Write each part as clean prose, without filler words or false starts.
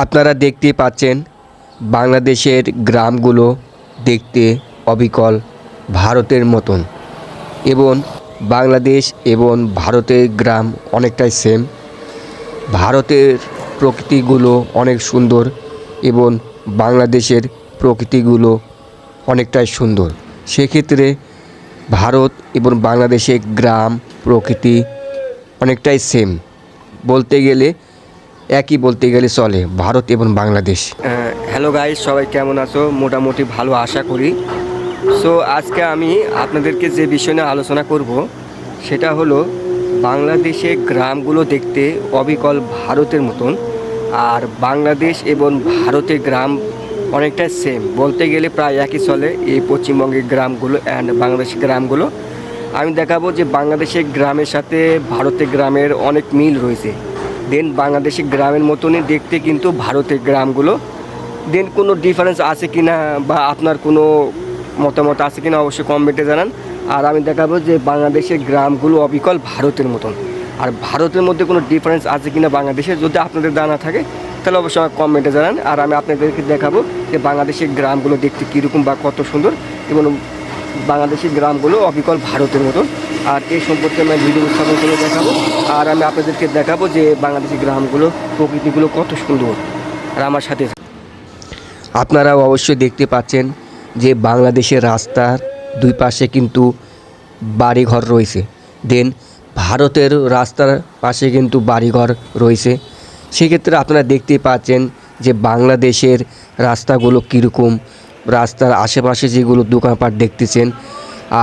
আপনারা দেখতে পাচ্ছেন বাংলাদেশের গ্রামগুলো দেখতে অবিকল ভারতের মতন এবং বাংলাদেশ এবং ভারতের গ্রাম অনেকটাই সেম। ভারতের প্রকৃতিগুলো অনেক সুন্দর এবং বাংলাদেশের প্রকৃতিগুলো অনেকটাই সুন্দর। সেক্ষেত্রে ভারত এবং বাংলাদেশের গ্রাম প্রকৃতি অনেকটাই সেম, বলতে গেলে একই বলতে গেলে চলে, ভারত এবং বাংলাদেশ। হ্যালো গাইস, সবাই কেমন আছো? মোটামুটি ভালো আশা করি। সো আজকে আমি আপনাদেরকে যে বিষয় নিয়ে আলোচনা করব সেটা হলো বাংলাদেশে গ্রামগুলো দেখতে অবিকল ভারতের মতন, আর বাংলাদেশ এবং ভারতের গ্রাম অনেকটাই সেম, বলতে গেলে প্রায় একই চলে এই পশ্চিমবঙ্গের গ্রামগুলো অ্যান্ড বাংলাদেশের গ্রামগুলো। আমি দেখাবো যে বাংলাদেশের গ্রামের সাথে ভারতের গ্রামের অনেক মিল রয়েছে। দেন বাংলাদেশের গ্রামের মতনই দেখতে কিন্তু ভারতের গ্রামগুলো। দেন কোনো ডিফারেন্স আছে কি না বা আপনার কোনো মতামত আছে কি না অবশ্যই কমেন্টে জানান। আর আমি দেখাবো যে বাংলাদেশের গ্রামগুলো অবিকল ভারতের মতন, আর ভারতের মধ্যে কোনো ডিফারেন্স আছে কি না বাংলাদেশে, যদি আপনাদের জানা থাকে তাহলে অবশ্যই আমার কমেন্টে জানান। আর আমি আপনাদেরকে দেখাবো যে বাংলাদেশের গ্রামগুলো দেখতে কীরকম বা কত সুন্দর এবং বাংলাদেশের গ্রামগুলো অবিকল ভারতের মতন। আর এই সম্পর্কে আমি ভিডিও স্থাপন করে দেখাবো, আর আমি আপনাদেরকে দেখাবো যে বাংলাদেশের গ্রামগুলো প্রকৃতিগুলো কত সুন্দর। আর আমার সাথে আপনারাও অবশ্যই দেখতে পাচ্ছেন যে বাংলাদেশের রাস্তার দুই পাশে কিন্তু বাড়িঘর রয়েছে। দেন ভারতের রাস্তার পাশে কিন্তু বাড়িঘর রয়েছে। সেক্ষেত্রে আপনারা দেখতে পাচ্ছেন যে বাংলাদেশের রাস্তাগুলো কীরকম, রাস্তার আশেপাশে যেগুলো দোকানপাট দেখতেছেন,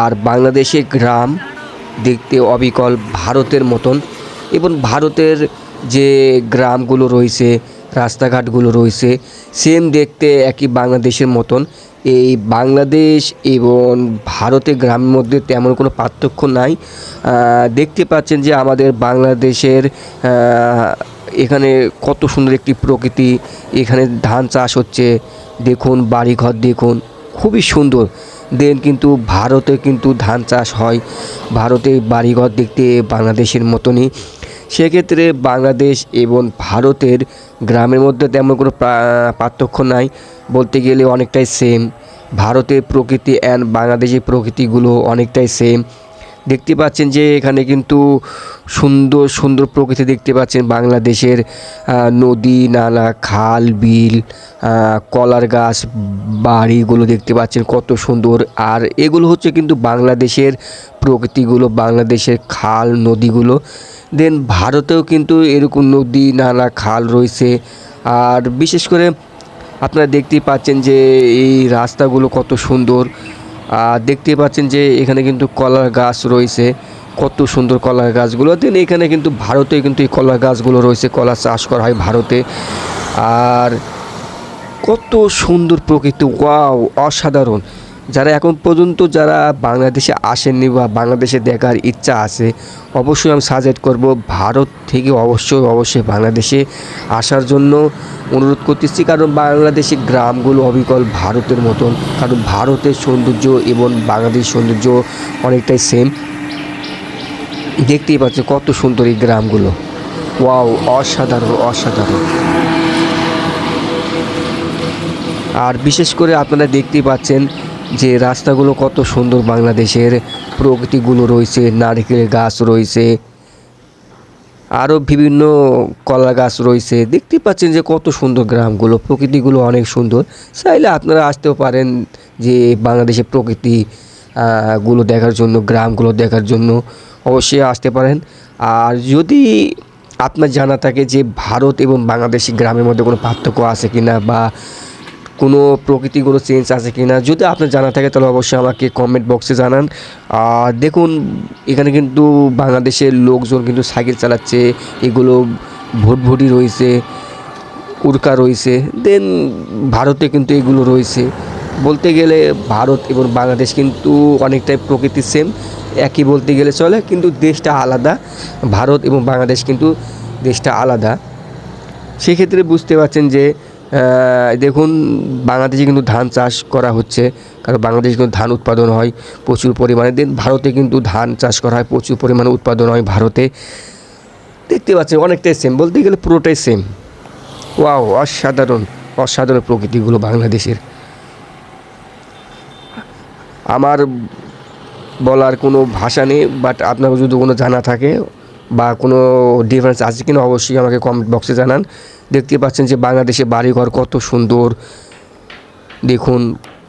আর বাংলাদেশের গ্রাম দেখতে অবিকল ভারতের মতন। এবং ভারতের যে গ্রামগুলো রয়েছে, রাস্তাঘাটগুলো রয়েছে, সেম দেখতে একই বাংলাদেশের মতন। এই বাংলাদেশ এবং ভারতের গ্রামের মধ্যে তেমন কোনো পার্থক্য নাই। দেখতে পাচ্ছেন যে আমাদের বাংলাদেশের এখানে কত সুন্দর একটি প্রকৃতি, এখানে ধান চাষ হচ্ছে, দেখুন বাড়িঘর দেখুন খুবই সুন্দর। দেন কিন্তু ভারতে কিন্তু ধান চাষ হয়, ভারতে বাড়িঘর দেখতে বাংলাদেশের মতনই। সেক্ষেত্রে বাংলাদেশ এবং ভারতের গ্রামের মধ্যে তেমন কোনো পার্থক্য নাই, বলতে গেলে অনেকটাই সেম। ভারতের প্রকৃতি অ্যান্ড বাংলাদেশের প্রকৃতিগুলো অনেকটাই সেম। দেখতে পাচ্ছেন যে এখানে কিন্তু সুন্দর সুন্দর প্রকৃতি দেখতে পাচ্ছেন। বাংলাদেশের নদী নালা, খাল বিল, কলার গাছ, বাড়িগুলো দেখতে পাচ্ছেন কত সুন্দর। আর এগুলো হচ্ছে কিন্তু বাংলাদেশের প্রকৃতিগুলো, বাংলাদেশের খাল নদীগুলো। দেন ভারতেও কিন্তু এরকম নদী নালা খাল রয়েছে। আর বিশেষ করে আপনারা দেখতেই পাচ্ছেন যে এই রাস্তাগুলো কত সুন্দর। দেখতে পাচ্ছেন যে এখানে কিন্তু কলার গাছ রয়েছে, কত সুন্দর কলার গাছগুলো। দেন এখানে কিন্তু ভারতে কিন্তু এই কলার গাছগুলো রয়েছে, কলা চাষ করা হয় ভারতে। আর কত সুন্দর প্রকৃতি, ওয়াও, অসাধারণ। যারা এখন পর্যন্ত যারা বাংলাদেশে আসেননি বা বাংলাদেশে দেখার ইচ্ছা আছে, অবশ্যই আমি সাজেস্ট করব ভারত থেকে অবশ্যই বাংলাদেশে আসার জন্য অনুরোধ করতেছি। কারণ বাংলাদেশের গ্রামগুলো অবিকল ভারতের মতন, কারণ ভারতের সৌন্দর্য এবং বাংলাদেশের সৌন্দর্য অনেকটাই সেম। দেখতেই পাচ্ছেন কত সুন্দর এই গ্রামগুলো, ওয়াও, অসাধারণ অসাধারণ। আর বিশেষ করে আপনারা দেখতেই পাচ্ছেন যে রাস্তাগুলো কত সুন্দর, বাংলাদেশের প্রকৃতিগুলো রয়েছে, নারকেল গাছ রয়েছে, আরও বিভিন্ন কলা গাছ রয়েছে। দেখতে পাচ্ছেন যে কত সুন্দর গ্রামগুলো, প্রকৃতিগুলো অনেক সুন্দর। চাইলে আপনারা আসতেও পারেন যে বাংলাদেশের প্রকৃতি গুলো দেখার জন্য, গ্রামগুলো দেখার জন্য অবশ্যই আসতে পারেন। আর যদি আপনার জানা থাকে যে ভারত এবং বাংলাদেশি গ্রামের মধ্যে কোনো পার্থক্য আছে কি না বা কোনো প্রকৃতিগুলো চেঞ্জ আছে কি না, যদি আপনার জানা থাকে তাহলে অবশ্যই আমাকে কমেন্ট বক্সে জানান। আর দেখুন এখানে কিন্তু বাংলাদেশের লোকজন কিন্তু সাইকেল চালাচ্ছে, এগুলো ভুটভুটি রয়েছে, উড়কা রয়েছে। দেন ভারতে কিন্তু এগুলো রয়েছে। বলতে গেলে ভারত এবং বাংলাদেশ কিন্তু অনেকটাই প্রকৃতি সেম, একই বলতে গেলে চলে, কিন্তু দেশটা আলাদা। ভারত এবং বাংলাদেশ কিন্তু দেশটা আলাদা। সেক্ষেত্রে বুঝতে পারছেন যে দেখুন বাংলাদেশে কিন্তু ধান চাষ করা হচ্ছে, কারণ বাংলাদেশে কিন্তু ধান উৎপাদন হয় প্রচুর পরিমাণে। দেন ভারতে কিন্তু ধান চাষ করা হয়, প্রচুর পরিমাণে উৎপাদন হয় ভারতে। দেখতে পাচ্ছেন অনেকটাই সেম, বলতে গেলে পুরোটাই সেম। ওয়াও, অসাধারণ অসাধারণ প্রকৃতিগুলো বাংলাদেশের। আমার বলার কোনো ভাষা নেই, বাট আপনার যদি কোনো জানা থাকে বা কোনো ডিফারেন্স আছে কিনা অবশ্যই আমাকে কমেন্ট বক্সে জানান। দেখতে পাচ্ছেন যে বাংলাদেশে বাড়িঘর কত সুন্দর, দেখুন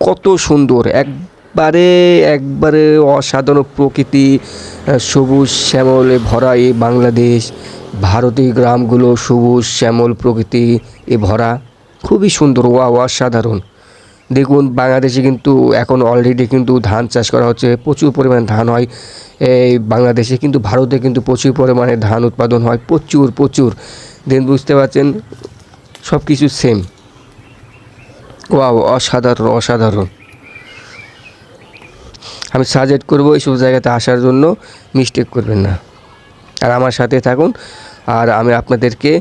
কত সুন্দর, একবারে একবারে অসাধারণ প্রকৃতি, সবুজ শ্যামলে ভরা এই বাংলাদেশ। ভারতীয় গ্রামগুলো সবুজ শ্যামল প্রকৃতি এ ভরা, খুবই সুন্দর, ওয়াও অসাধারণ। দেখুন বাংলাদেশে কিন্তু এখন অলরেডি কিন্তু ধান চাষ করা হচ্ছে, প্রচুর পরিমাণে ধান হয় এই বাংলাদেশে, কিন্তু ভারতে কিন্তু প্রচুর পরিমাণে ধান উৎপাদন হয়, প্রচুর প্রচুর। দেন বুঝতে পারছেন সব কিছু সেম। ওয়াও, অসাধারণ অসাধারণ। আমি সাজেস্ট করবো এইসব জায়গাতে আসার জন্য, মিস্টেক করবেন না। আর আমার সাথে থাকুন, আর আমি আপনাদেরকে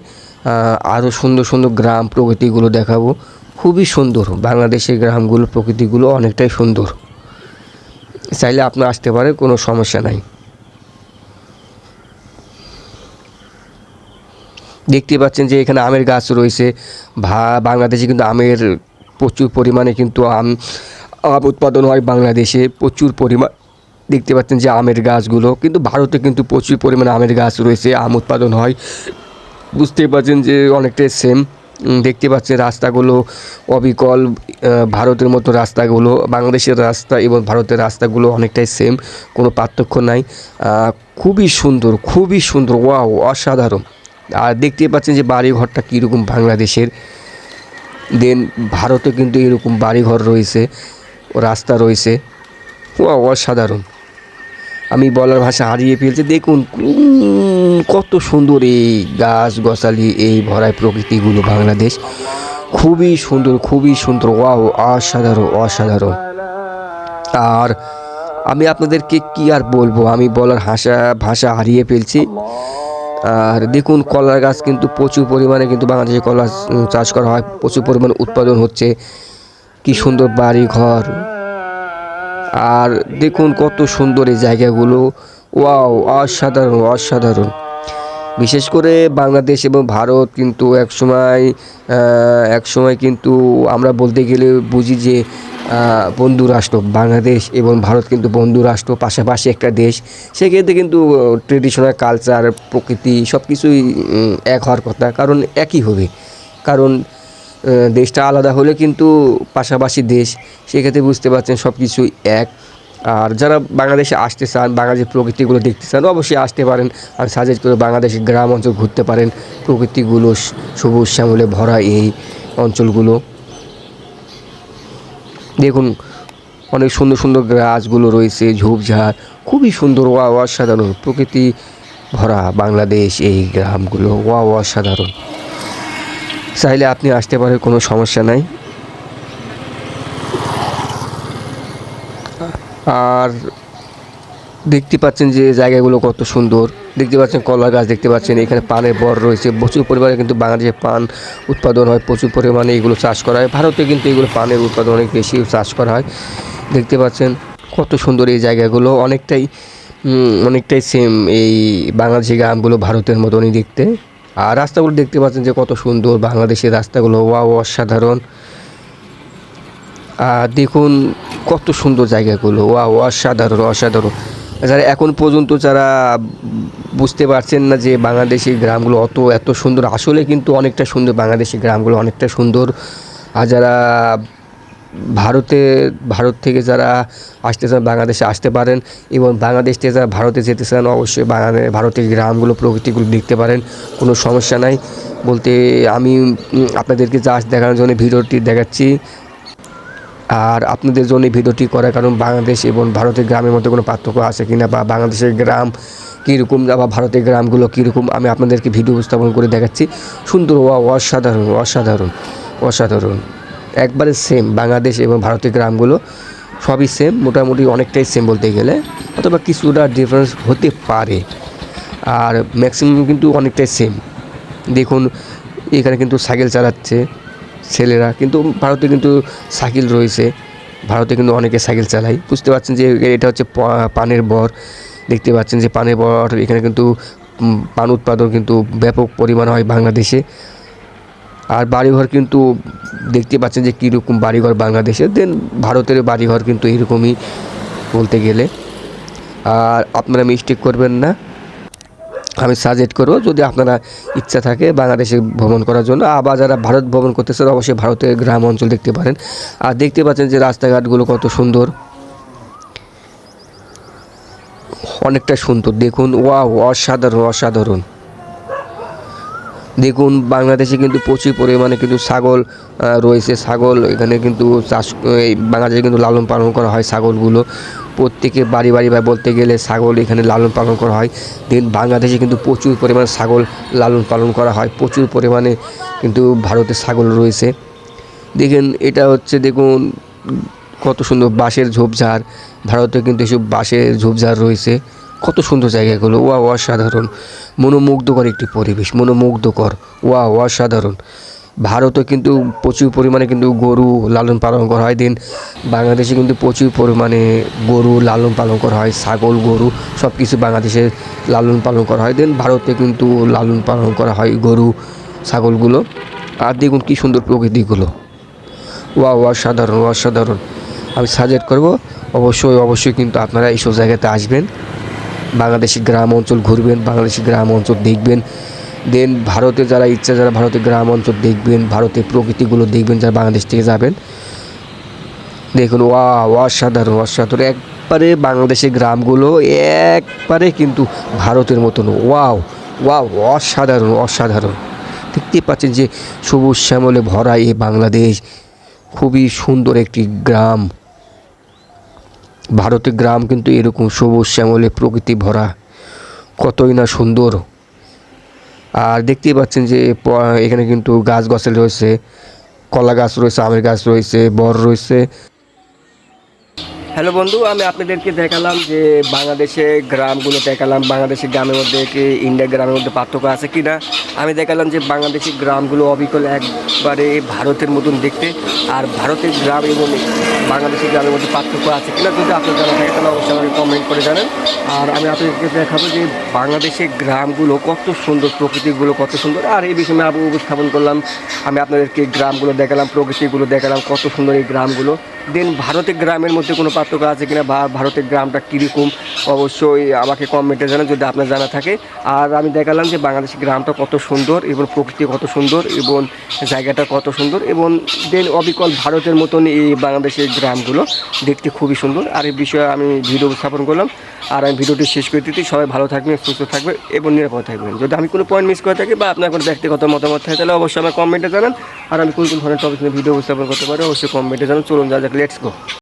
আরও সুন্দর সুন্দর গ্রাম প্রকৃতিগুলো দেখাবো। খুবই সুন্দর বাংলাদেশের গ্রামগুলো, প্রকৃতিগুলো অনেকটাই সুন্দর। চাইলে আপনি আসতে পারে, কোনো সমস্যা নাই। দেখতে পাচ্ছেন যে এখানে আমের গাছ রয়েছে। বাংলাদেশে কিন্তু আমের প্রচুর পরিমাণে কিন্তু আম উৎপাদন হয় বাংলাদেশে, প্রচুর পরিমাণ। দেখতে পাচ্ছেন যে আমের গাছগুলো, কিন্তু ভারতে কিন্তু প্রচুর পরিমাণে আমের গাছ রয়েছে, আম উৎপাদন হয়। বুঝতেই পারছেন যে অনেকটাই সেম। দেখতে পাচ্ছেন রাস্তাগুলো অবিকল, ভারতের মতো রাস্তাগুলো, বাংলাদেশের রাস্তা এবং ভারতের রাস্তাগুলো অনেকটাই সেম, কোনো পার্থক্য নাই। খুবই সুন্দর, খুবই সুন্দর, ওয়াও অসাধারণ। আর দেখতে পাচ্ছেন যে বাড়িঘরটা কীরকম বাংলাদেশের। দেন ভারতে কিন্তু এরকম বাড়িঘর রয়েছে, রাস্তা রয়েছে, ওয়াও অসাধারণ। আমি বলার ভাষা হারিয়ে ফেলছি। দেখুন কত সুন্দর এই গাছ গছালি, এই ভরায় প্রকৃতিগুলো বাংলাদেশ, খুবই সুন্দর, খুবই সুন্দর, ওয়াও অসাধারণ অসাধারণ। আর আমি আপনাদেরকে কি আর বলবো, আমি বলার ভাষা হারিয়ে ফেলছি। আর দেখুন কলার গাছ কিন্তু প্রচুর পরিমাণে কিন্তু বাংলাদেশে কলা চাষ করা হয়, প্রচুর পরিমাণে উৎপাদন হচ্ছে। কি সুন্দর বাড়ি ঘর, আর দেখুন কত সুন্দর এই জায়গাগুলো, ওয়াও অসাধারণ অসাধারণ। বিশেষ করে বাংলাদেশ এবং ভারত কিন্তু একসময় কিন্তু আমরা বলতে গেলে বুঝি যে বন্ধু রাষ্ট্র। বাংলাদেশ এবং ভারত কিন্তু বন্ধু রাষ্ট্র, পাশাপাশি একটা দেশ। সেক্ষেত্রে কিন্তু ট্রেডিশনাল কালচার, প্রকৃতি সব কিছুই এক হওয়ার কথা, কারণ একই হবে। কারণ দেশটা আলাদা হলে কিন্তু পাশাপাশি দেশ, সেক্ষেত্রে বুঝতে পারছেন সব কিছুই এক। আর যারা বাংলাদেশে আসতে চান, বাংলাদেশের প্রকৃতিগুলো দেখতে চান, অবশ্যই আসতে পারেন। আর সাজেস্ট করে বাংলাদেশের গ্রাম অঞ্চল ঘুরতে পারেন, প্রকৃতিগুলো সবুজ শ্যামলে ভরা এই অঞ্চলগুলো। দেখুন অনেক সুন্দর সুন্দর গাছগুলো রয়েছে, ঝোপঝাড়, খুবই সুন্দর, ওয়াও অসাধারণ প্রকৃতি ভরা বাংলাদেশ এই গ্রামগুলো, ওয়াও অসাধারণ। চাইলে আপনি আসতে পারেন, কোনো সমস্যা নাই। আর দেখতে পাচ্ছেন যে জায়গাগুলো কত সুন্দর। দেখতে পাচ্ছেন কলা গাছ, দেখতে পাচ্ছেন এখানে পানের বর রয়েছে, প্রচুর পরিমাণে কিন্তু বাংলাদেশে পান উৎপাদন হয়, প্রচুর পরিমাণে এগুলো চাষ করা হয়। ভারতে কিন্তু এগুলো পানের উৎপাদন অনেক বেশি চাষ করা হয়। দেখতে পাচ্ছেন কত সুন্দর এই জায়গাগুলো, অনেকটাই সেম এই বাংলাদেশি গ্রামগুলো ভারতের মতনই দেখতে। আর রাস্তাগুলো দেখতে পাচ্ছেন যে কত সুন্দর বাংলাদেশের রাস্তাগুলো, ওয়াও অসাধারণ। আর দেখুন কত সুন্দর জায়গাগুলো, ওয়াও অসাধারণ অসাধারণ। যারা এখন পর্যন্ত যারা বুঝতে পারছেন না যে বাংলাদেশের গ্রামগুলো এত সুন্দর, আসলে কিন্তু অনেকটা সুন্দর, বাংলাদেশের গ্রামগুলো অনেকটা সুন্দর। আর যারা ভারত থেকে যারা আসতে চান, বাংলাদেশে আসতে পারেন, এবং বাংলাদেশ থেকে যারা ভারতে যেতে চান, অবশ্যই ভারতের গ্রামগুলো প্রকৃতিগুলো দেখতে পারেন, কোনো সমস্যা নাই। বলতে আমি আপনাদেরকে জাস্ট দেখানোর জন্য ভিডিওটি দেখাচ্ছি। আর আপনাদের জন্য ভিডিওটি করার কারণ বাংলাদেশ এবং ভারতের গ্রামের মধ্যে কোনো পার্থক্য আছে কিনা, বা বাংলাদেশের গ্রাম কীরকম বা ভারতের গ্রামগুলো কীরকম, আমি আপনাদেরকে ভিডিও উপস্থাপন করে দেখাচ্ছি। সুন্দর, অসাধারণ অসাধারণ অসাধারণ, একবারে সেম। বাংলাদেশ এবং ভারতের গ্রামগুলো সবই সেম, মোটামুটি অনেকটাই সেম বলতে গেলে, অথবা কিছুটা ডিফারেন্স হতে পারে, আর ম্যাক্সিমাম কিন্তু অনেকটাই সেম। দেখুন এখানে কিন্তু সাইকেল চালাচ্ছে ছেলেরা, কিন্তু ভারতে কিন্তু সাইকেল রয়েছে, ভারতে কিন্তু অনেকে সাইকেল চালায়। বুঝতে পারছেন যে এটা হচ্ছে পানের বর। দেখতে পাচ্ছেন যে পানের বর, এখানে কিন্তু পান উৎপাদন কিন্তু ব্যাপক পরিমাণ হয় বাংলাদেশে। আর বাড়িঘর কিন্তু দেখতে পাচ্ছেন যে কীরকম বাড়িঘর বাংলাদেশের, দেন ভারতের বাড়িঘর কিন্তু এরকমই বলতে গেলে। আর আপনারা মিস্টেক করবেন না, আমি সাজেস্ট করবো যদি আপনারা ইচ্ছা থাকে বাংলাদেশে ভ্রমণ করার জন্য, আবার যারা ভারত ভ্রমণ করতে চান অবশ্যই ভারতের গ্রাম অঞ্চল দেখতে পারেন। আর দেখতে পাচ্ছেন যে রাস্তাঘাটগুলো কত সুন্দর, অনেকটা সুন্দর। দেখুন, ওয়াও, অসাধারণ অসাধারণ। দেখুন বাংলাদেশে কিন্তু প্রচুর পরিমাণে কিন্তু ছাগল রয়েছে। ছাগল এখানে কিন্তু চাষ, এই বাংলাদেশে কিন্তু লালন পালন করা হয় ছাগলগুলো। প্রত্যেকে বাড়ি বাড়ি বা বলতে গেলে ছাগল এখানে লালন পালন করা হয়। দেন বাংলাদেশে কিন্তু প্রচুর পরিমাণে ছাগল লালন পালন করা হয়, প্রচুর পরিমাণে কিন্তু ভারতে ছাগল রয়েছে। দেখেন এটা হচ্ছে, দেখুন কত সুন্দর বাঁশের ঝোপঝাড়, ভারতে কিন্তু এসব বাঁশের ঝোপঝাড় রয়েছে। কত সুন্দর জায়গাগুলো, ওয়া অসাধারণ, মনোমুগ্ধকর একটি পরিবেশ, মনোমুগ্ধকর, ওয়া অসাধারণ। ভারতে কিন্তু প্রচুর পরিমাণে কিন্তু গরু লালন পালন করা হয়। দেন বাংলাদেশে কিন্তু প্রচুর পরিমাণে গরু লালন পালন করা হয়, ছাগল গরু সব কিছু বাংলাদেশে লালন পালন করা হয়। দেন ভারতে কিন্তু লালন পালন করা হয় গরু ছাগলগুলো। আর দেখুন কী সুন্দর প্রকৃতিগুলো, ওয়া অসাধারণ অসাধারণ। আমি সাজেস্ট করব অবশ্যই কিন্তু আপনারা এইসব জায়গাতে আসবেন, বাংলাদেশি গ্রাম অঞ্চল ঘুরবেন, বাংলাদেশি গ্রাম অঞ্চল দেখবেন। দেন ভারতে যারা ইচ্ছা, যারা ভারতের গ্রাম অঞ্চল দেখবেন, ভারতের প্রকৃতিগুলো দেখবেন, যারা বাংলাদেশ থেকে যাবেন, দেখুন ওয়া অসাধারণ অসাধারণ। একবারে বাংলাদেশের গ্রামগুলো একবারে কিন্তু ভারতের মতন, ওয়াও ওয়াও, অসাধারণ অসাধারণ। দেখতে পাচ্ছেন যে সবুজ শ্যামলে ভরা এই বাংলাদেশ, খুবই সুন্দর একটি গ্রাম। ভারতের গ্রাম কিন্তু এরকম সবুজ শ্যামলে প্রকৃতি ভরা, কতই না সুন্দর। আর দেখতেই পাচ্ছেন যে এখানে কিন্তু গাছ গাছালি রয়েছে, কলা গাছ রয়েছে, আমের গাছ রয়েছে, বর রয়েছে। হ্যালো বন্ধু, আমি আপনাদেরকে দেখালাম যে বাংলাদেশে গ্রামগুলো দেখালাম, বাংলাদেশের গ্রামের মধ্যে কি ইন্ডিয়া গ্রামের মধ্যে পার্থক্য আছে কি না। আমি দেখালাম যে বাংলাদেশি গ্রামগুলো অবিকল একবারে ভারতের মতন দেখতে, আর ভারতের গ্রাম এবং বাংলাদেশি গ্রামের মধ্যে পার্থক্য আছে কিনা যদি আপনার জানা থাকে তাহলে অবশ্যই আমাকে কমেন্ট করে জানান। আর আমি আপনাদেরকে দেখাবো যে বাংলাদেশের গ্রামগুলো কত সুন্দর, প্রকৃতিগুলো কত সুন্দর। আর এই বিষয়ে আমি উপস্থাপন করলাম, আমি আপনাদেরকে গ্রামগুলো দেখালাম, প্রকৃতিগুলো দেখালাম, কত সুন্দর এই গ্রামগুলো। দেন ভারতের গ্রামের মধ্যে কোনো পার্থক্য আছে কিনা বা ভারতের গ্রামটা কীরকম অবশ্যই আমাকে কমেন্টে জানান যদি আপনার জানা থাকে। আর আমি দেখালাম যে বাংলাদেশের গ্রামটা কত সুন্দর এবং প্রকৃতি কত সুন্দর এবং জায়গাটা কত সুন্দর, এবং দেন অবিকল ভারতের মতন এই বাংলাদেশের গ্রামগুলো দেখতে খুবই সুন্দর। আর এই বিষয়ে আমি ভিডিও উপস্থাপন করলাম। আর আমি ভিডিওটি শেষ করে দিচ্ছি। সবাই ভালো থাকবেন, সুস্থ থাকবেন এবং নিরাপদ থাকবেন। যদি আমি কোনো পয়েন্ট মিস করে থাকি বা আপনার কোনো ব্যক্তিগত মতামত থাকে তাহলে অবশ্যই আমার কমেন্টে জানান। আর আমি কোন ধরনের টপিক নিয়ে ভিডিও উপস্থাপন করতে পারি অবশ্যই কমেন্টে জানান। চলুন যা যাক, লেটস গো।